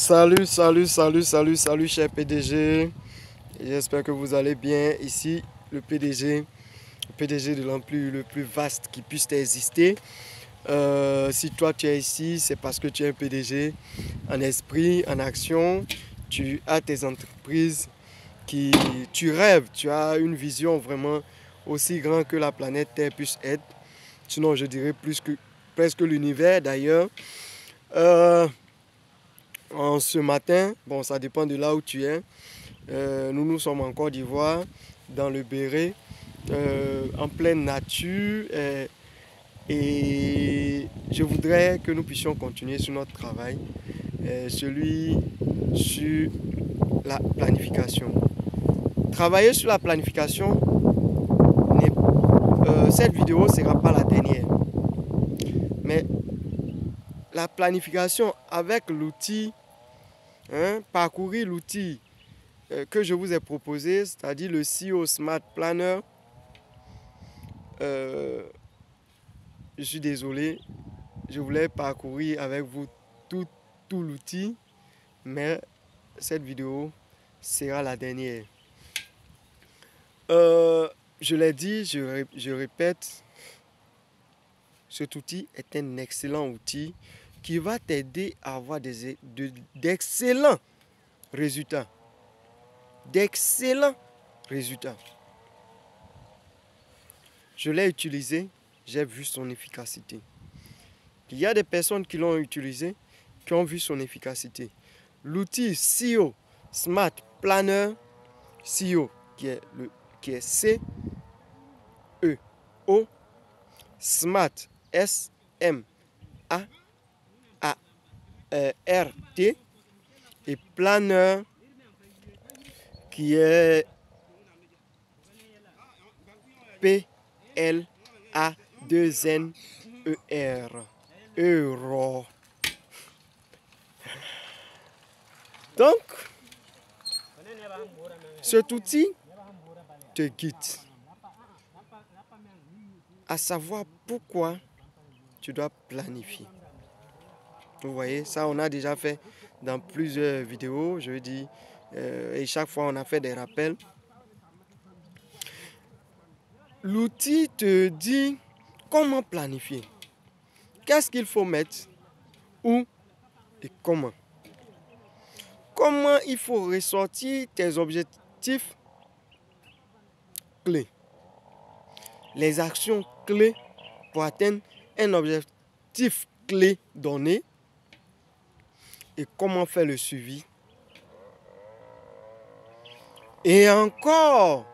Salut, cher PDG. J'espère que vous allez bien. Ici, le PDG de l'empire le plus vaste qui puisse exister. Si toi tu es ici, c'est parce que tu es un PDG en esprit, en action. Tu as tes entreprises tu rêves, tu as une vision vraiment aussi grande que la planète Terre puisse être. Sinon, je dirais presque l'univers d'ailleurs. En ce matin, bon, ça dépend de là où tu es. Nous sommes en Côte d'Ivoire, dans le Béret, en pleine nature. Et je voudrais que nous puissions continuer sur notre travail, celui sur la planification. Travailler sur la planification, cette vidéo ne sera pas la dernière. Mais la planification avec l'outil, parcourir l'outil que je vous ai proposé, c'est-à-dire le CEO Smart Planner. Je suis désolé, je voulais parcourir avec vous tout l'outil, mais cette vidéo sera la dernière. Je l'ai dit, je répète, cet outil est un excellent outil qui va t'aider à avoir d'excellents résultats. D'excellents résultats. Je l'ai utilisé, j'ai vu son efficacité. Il y a des personnes qui l'ont utilisé, qui ont vu son efficacité. L'outil CEO Smart Planner, CEO qui est C-E-O, Smart S-M-A-R-T, et Planner qui est P-L-A-2-N-E-R. Euro. Donc, cet outil te guide à savoir pourquoi tu dois planifier. Vous voyez, ça on a déjà fait dans plusieurs vidéos, je veux dire, et chaque fois on a fait des rappels. L'outil te dit comment planifier, qu'est-ce qu'il faut mettre, où et comment. Comment il faut ressortir tes objectifs clés, les actions clés pour atteindre un objectif clé donné et comment faire le suivi. Et encore,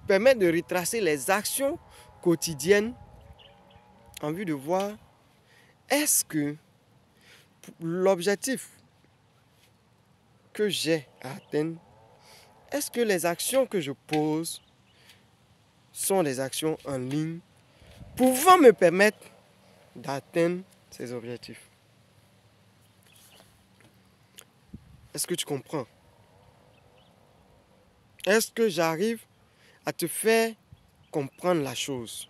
permet de retracer les actions quotidiennes en vue de voir est-ce que l'objectif que j'ai à atteindre, est-ce que les actions que je pose sont des actions en ligne pouvant me permettre d'atteindre ces objectifs. Est-ce que tu comprends? Est-ce que j'arrive à te faire comprendre la chose?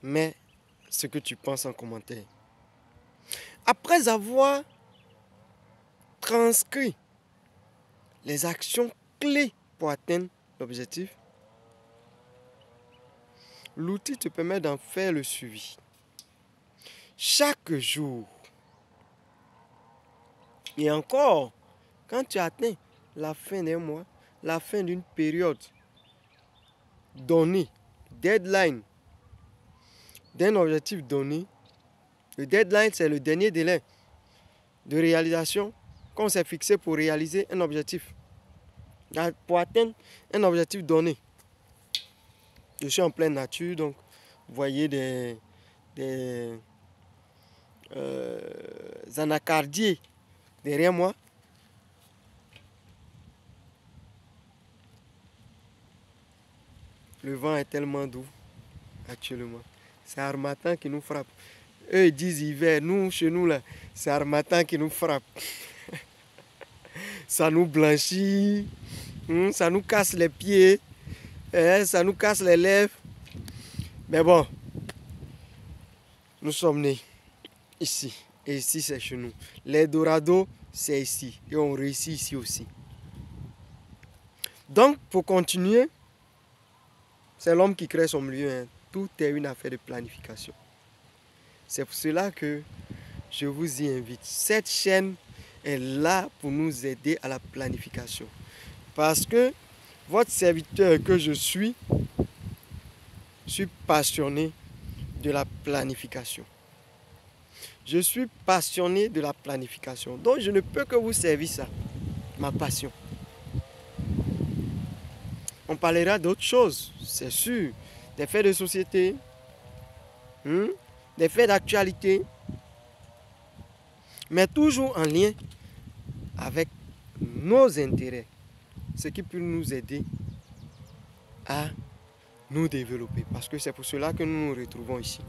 Mets ce que tu penses en commentaire. Après avoir transcrit les actions clés pour atteindre l'objectif, l'outil te permet d'en faire le suivi. Chaque jour. Et encore, quand tu atteins la fin d'un mois, la fin d'une période donnée, deadline d'un objectif donné, le deadline c'est le dernier délai de réalisation qu'on s'est fixé pour réaliser un objectif, pour atteindre un objectif donné. Je suis en pleine nature, donc vous voyez des anacardiers derrière moi. Le vent est tellement doux actuellement. C'est Harmattan qui nous frappe. Eux ils disent hiver, nous chez nous là, c'est Harmattan qui nous frappe. Ça nous blanchit, ça nous casse les pieds, ça nous casse les lèvres. Mais bon, nous sommes nés ici. Et ici, c'est chez nous. L'Eldorado, c'est ici. Et on réussit ici aussi. Donc, pour continuer, c'est l'homme qui crée son milieu. Hein. Tout est une affaire de planification. C'est pour cela que je vous y invite. Cette chaîne est là pour nous aider à la planification. Parce que votre serviteur que je suis passionné de la planification. Je suis passionné de la planification. Donc je ne peux que vous servir ça, ma passion. On parlera d'autres choses, c'est sûr. Des faits de société, des faits d'actualité, mais toujours en lien avec nos intérêts. Ce qui peut nous aider à nous développer. Parce que c'est pour cela que nous nous retrouvons ici.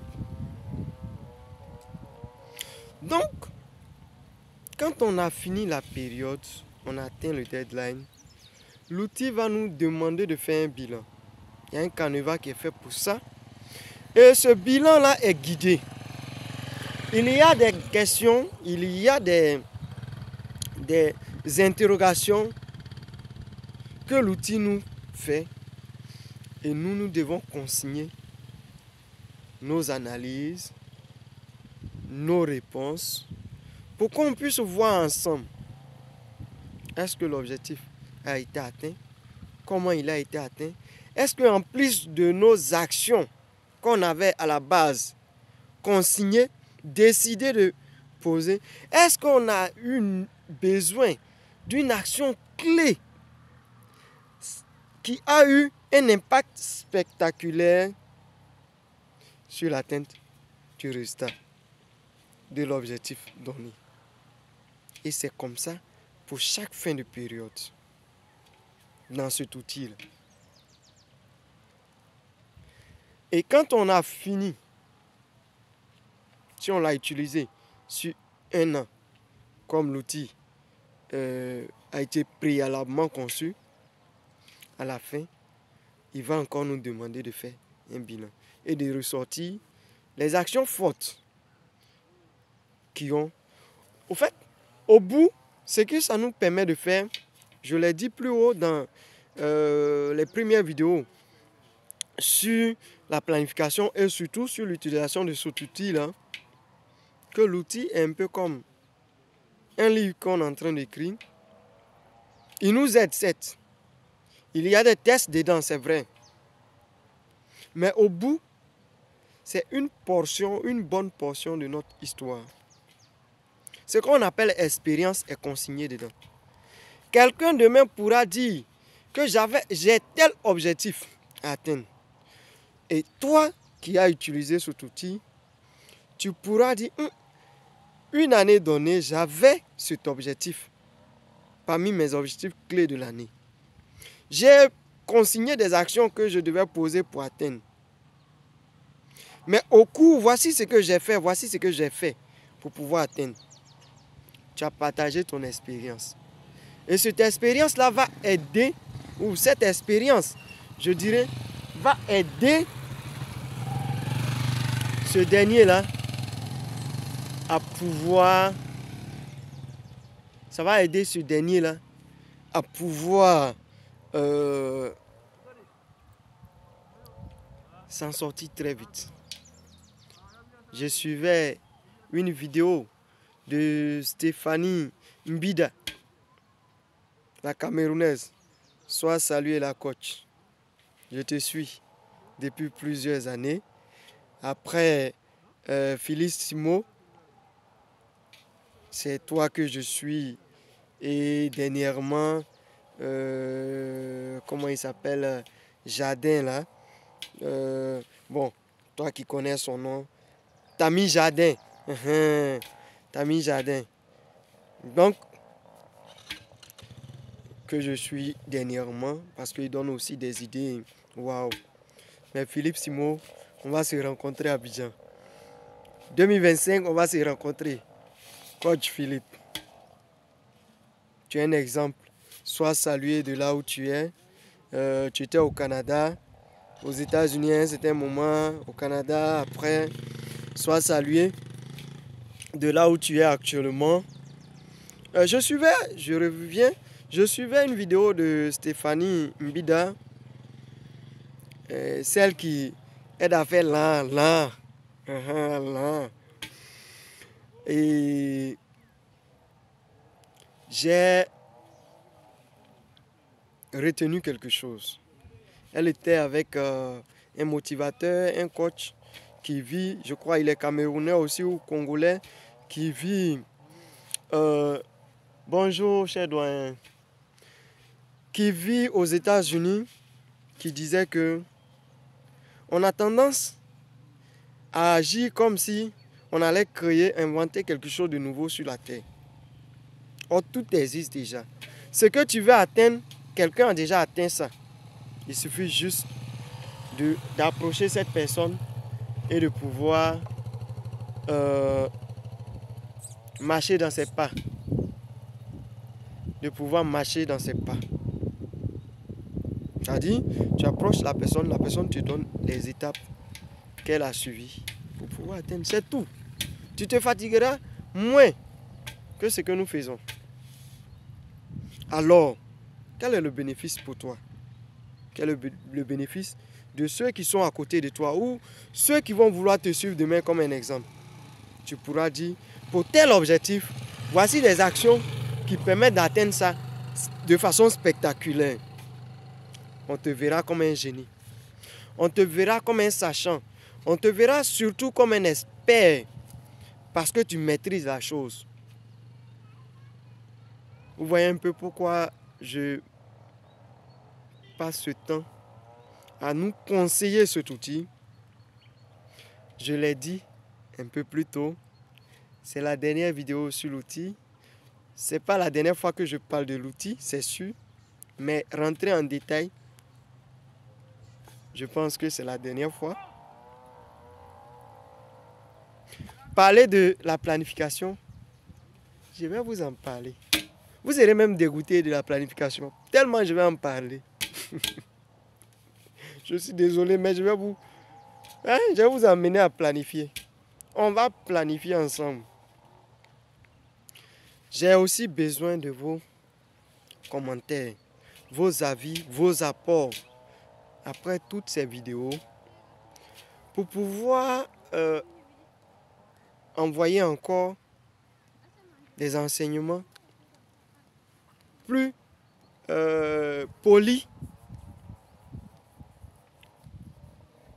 Donc, quand on a fini la période, on a atteint le deadline, l'outil va nous demander de faire un bilan. Il y a un canevas qui est fait pour ça. Et ce bilan-là est guidé. Il y a des questions, il y a des interrogations que l'outil nous fait. Et nous devons consigner nos analyses, nos réponses, pour qu'on puisse voir ensemble. Est-ce que l'objectif a été atteint? Comment il a été atteint? Est-ce qu'en plus de nos actions qu'on avait à la base consignées, décidé de poser, est-ce qu'on a eu besoin d'une action clé qui a eu un impact spectaculaire sur l'atteinte du résultat de l'objectif donné? Et c'est comme ça pour chaque fin de période dans cet outil-là. Et quand on a fini, si on l'a utilisé sur un an, comme l'outil a été préalablement conçu, à la fin, il va encore nous demander de faire un bilan et de ressortir les actions fortes qui ont... Au fait, au bout, ce que ça nous permet de faire, je l'ai dit plus haut dans les premières vidéos sur la planification et surtout sur l'utilisation de cet outil-là, que l'outil est un peu comme un livre qu'on est en train d'écrire. Il nous aide, certes. Il y a des tests dedans, c'est vrai. Mais au bout, c'est une portion, une bonne portion de notre histoire. Ce qu'on appelle expérience est consigné dedans. Quelqu'un demain pourra dire que j'ai tel objectif à atteindre. Et toi qui as utilisé cet outil, tu pourras dire, une année donnée, j'avais cet objectif parmi mes objectifs clés de l'année. J'ai consigné des actions que je devais poser pour atteindre. Mais au cours, voici ce que j'ai fait, voici ce que j'ai fait pour pouvoir atteindre. Tu as partagé ton expérience. Et cette expérience-là va aider, ou cette expérience, je dirais, va aider ce dernier-là à pouvoir, ça va aider ce dernier-là à pouvoir s'en sortir très vite. Je suivais une vidéo de Stéphanie Mbida, la Camerounaise. Sois saluée la coach. Je te suis depuis plusieurs années. Après Phyllis Simo, c'est toi que je suis. Et dernièrement, comment il s'appelle, Jardin là. Bon, toi qui connais son nom, Tami Jardin. Tami Jardin. Donc, que je suis dernièrement, parce qu'il donne aussi des idées. Waouh! Mais Philippe Simo, on va se rencontrer à Abidjan. 2025, on va se rencontrer. Coach Philippe, tu es un exemple. Sois salué de là où tu es. Tu étais au Canada, aux États-Unis à un certain moment, au Canada après. Sois salué de là où tu es actuellement. Je suivais une vidéo de Stéphanie Mbida, celle qui aide à faire là. Et j'ai retenu quelque chose. Elle était avec un motivateur, un coach qui vit, je crois il est camerounais aussi ou congolais, qui vit, bonjour cher doyen, qui vit aux États-Unis, qui disait que on a tendance à agir comme si on allait créer, inventer quelque chose de nouveau sur la terre. Or, tout existe déjà. Ce que tu veux atteindre, quelqu'un a déjà atteint ça. Il suffit juste d'approcher cette personne et de pouvoir marcher dans ses pas. De pouvoir marcher dans ses pas. C'est-à-dire, tu approches la personne te donne les étapes qu'elle a suivies pour pouvoir atteindre. C'est tout. Tu te fatigueras moins que ce que nous faisons. Alors, quel est le bénéfice pour toi? Quel est le bénéfice de ceux qui sont à côté de toi ou ceux qui vont vouloir te suivre demain comme un exemple? Tu pourras dire, pour tel objectif, voici des actions qui permettent d'atteindre ça de façon spectaculaire. On te verra comme un génie. On te verra comme un sachant. On te verra surtout comme un expert parce que tu maîtrises la chose. Vous voyez un peu pourquoi je passe ce temps à nous conseiller cet outil. Je l'ai dit un peu plus tôt, c'est la dernière vidéo sur l'outil. Ce n'est pas la dernière fois que je parle de l'outil, c'est sûr, mais rentrer en détail, je pense que c'est la dernière fois. Parler de la planification, je vais vous en parler. Vous serez même dégoûté de la planification, tellement je vais en parler. Je suis désolé, mais je vais vous amener à planifier. On va planifier ensemble. J'ai aussi besoin de vos commentaires, vos avis, vos apports après toutes ces vidéos pour pouvoir envoyer encore des enseignements plus polis,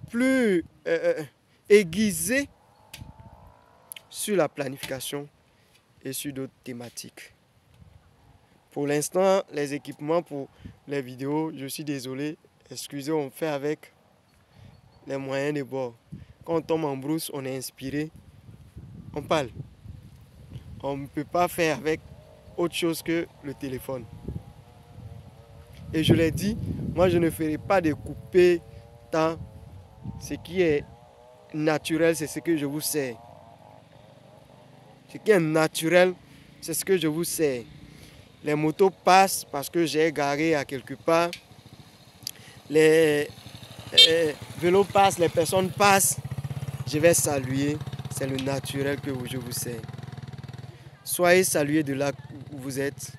plus aiguisés sur la planification et sur d'autres thématiques. Pour l'instant, les équipements pour les vidéos, je suis désolé, excusez, on fait avec les moyens de bord. Quand on tombe en brousse, on est inspiré, on parle. On ne peut pas faire avec autre chose que le téléphone. Et je l'ai dit, moi je ne ferai pas de couper tant ce qui est naturel, c'est ce que je vous sers. Ce qui est naturel, c'est ce que je vous sers. Les motos passent parce que j'ai garé à quelque part. Les vélos passent, les personnes passent. Je vais saluer. C'est le naturel que je vous sers. Soyez salués de là où vous êtes.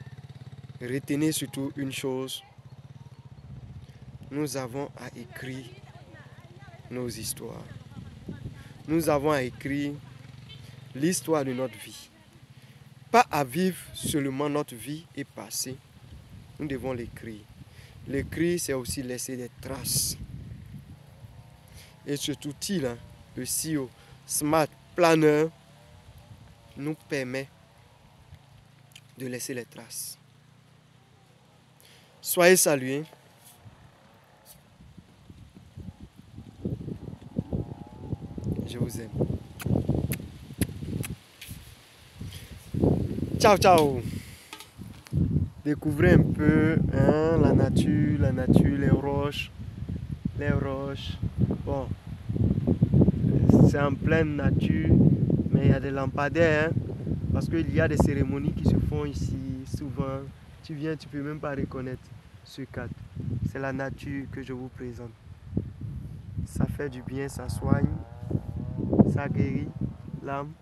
Retenez surtout une chose. Nous avons à écrire nos histoires. Nous avons à écrire l'histoire de notre vie. Pas à vivre seulement notre vie et passer. Nous devons l'écrire. L'écrire, c'est aussi laisser des traces. Et cet outil-là, le CEO Smart Planner, nous permet de laisser les traces. Soyez salués. Je vous aime. Ciao, ciao. Découvrez un peu la nature, les roches. Bon, c'est en pleine nature, mais il y a des lampadaires, parce qu'il y a des cérémonies qui se font ici, souvent. Tu viens, tu ne peux même pas reconnaître ce cadre. C'est la nature que je vous présente. Ça fait du bien, ça soigne, ça ça guérit l'âme.